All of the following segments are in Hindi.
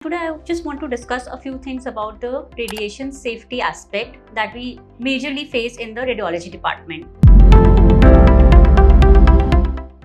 Today I just want to discuss a few things about the radiation safety aspect that we majorly face in the radiology department.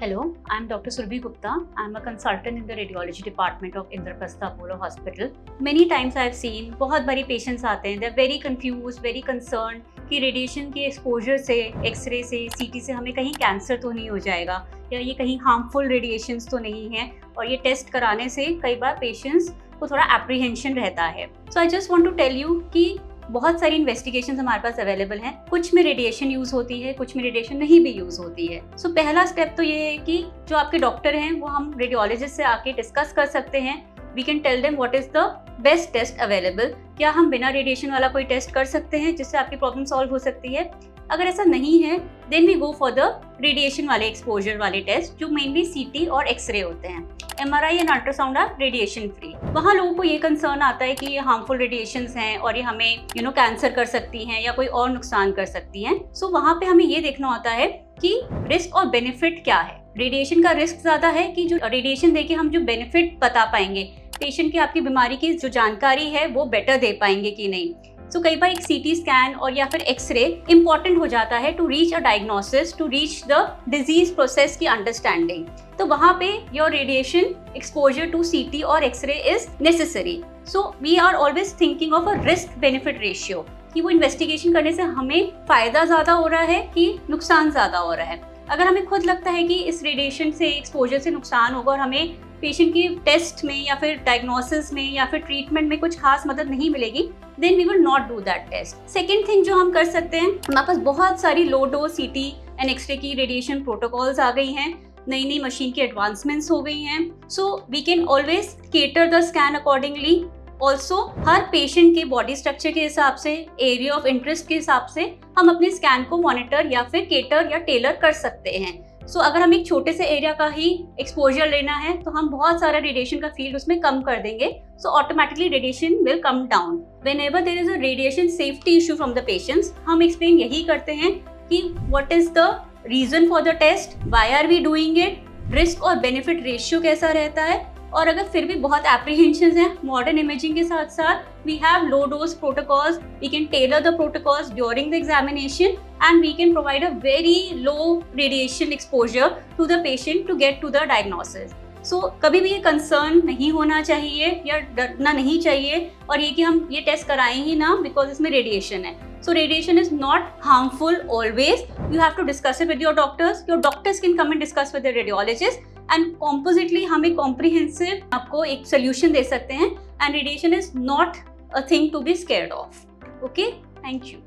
Hello, I am Dr. Surbhi Gupta. I am a consultant in the radiology department of Indraprastha Apollo Hospital. Many times I have seen बहुत बारी patients आते हैं, they are very confused, very concerned कि रेडिएशन के एक्सपोजर से, एक्सरे से, सीटी से हमें कहीं कैंसर तो नहीं हो जाएगा या ये कहीं हार्मफुल रेडिएशंस तो नहीं है, और ये टेस्ट कराने से कई बार पेशेंट्स को थोड़ा एप्रीहेंशन रहता है. So I just want to tell you कि बहुत सारी इन्वेस्टिगेशंस हमारे पास अवेलेबल हैं. कुछ में रेडिएशन यूज होती है, कुछ में रेडिएशन नहीं भी यूज होती है. सो पहला स्टेप तो ये है कि जो आपके डॉक्टर हैं वो हम रेडियोलॉजिस्ट से आके डिस्कस कर सकते हैं. We can tell them what is the best test available. क्या हम बिना रेडिएशन वाला कोई टेस्ट कर सकते हैं जिससे आपकी प्रॉब्लम सॉल्व हो सकती है? अगर ऐसा नहीं है then we go for the radiation वाले एक्सपोजर वाले टेस्ट जो मेनली सीटी और एक्सरे होते हैं. MRI and ultrasound are radiation free. वहाँ लोगों को ये कंसर्न आता है कि ये हार्मफुल रेडिएशंस हैं और ये हमें कैंसर कर सकती हैं या कोई और नुकसान कर सकती हैं. सो वहाँ पे हमें ये देखना होता है कि रिस्क और बेनिफिट क्या है. रेडिएशन का रिस्क ज्यादा है कि जो रेडिएशन देके हम जो बेनिफिट बता पाएंगे, पेशेंट की आपकी बीमारी की जो जानकारी है वो बेटर दे पाएंगे कि नहीं. तो कई बार एक सीटी स्कैन और या फिर एक्सरे इंपॉर्टेंट हो जाता है to reach a diagnosis, to reach the disease process की अंडरस्टैंडिंग. तो वहाँ पे your radiation exposure to CT और X ray is necessary. So we are always thinking of a risk benefit ratio कि वो इन्वेस्टिगेशन करने से हमें फायदा ज्यादा हो रहा है कि नुकसान ज्यादा हो रहा है. अगर हमें खुद लगता है कि इस रेडिएशन से एक्सपोजर से नुकसान होगा और हमें पेशेंट की टेस्ट में या फिर डायग्नोसिस में या फिर ट्रीटमेंट में कुछ खास मदद नहीं मिलेगी, then we will not do that test. Second thing जो हम कर सकते हैं, हमारे पास बहुत सारी low dose CT and x ray की रेडिएशन प्रोटोकॉल्स आ गई हैं, नई नई मशीन की एडवांसमेंट्स हो गई हैं. So we can always cater the scan accordingly. Also हर पेशेंट के बॉडी स्ट्रक्चर के हिसाब से, एरिया ऑफ इंटरेस्ट के हिसाब से हम अपने स्कैन को मॉनिटर या फिर केटर या टेलर कर सकते हैं. सो अगर हम एक छोटे से एरिया का ही एक्सपोजर लेना है तो हम बहुत सारा रेडिएशन का फील्ड उसमें कम कर देंगे. So automatically radiation will come down. Whenever there is a radiation safety issue from the patients, हम एक्सप्लेन यही करते हैं कि what is the reason for the test, why are we doing it, risk और बेनिफिट रेशियो कैसा रहता है. और अगर फिर भी बहुत एप्रीहेंशंस हैं, मॉडर्न इमेजिंग के साथ साथ we have low dose protocols. We can tailor the protocols during the examination and we can provide a very low radiation exposure to the patient to get to the diagnosis. So कभी भी ये कंसर्न नहीं होना चाहिए या डरना नहीं चाहिए और ये कि हम ये टेस्ट कराएं ही ना बिकॉज इसमें रेडिएशन है. So radiation is not harmful always. You have to discuss it with your doctors. Your doctors can come and discuss with the radiologist and compositely हम एक comprehensive आपको एक solution दे सकते हैं. And radiation is not a thing to be scared of. Okay? Thank you.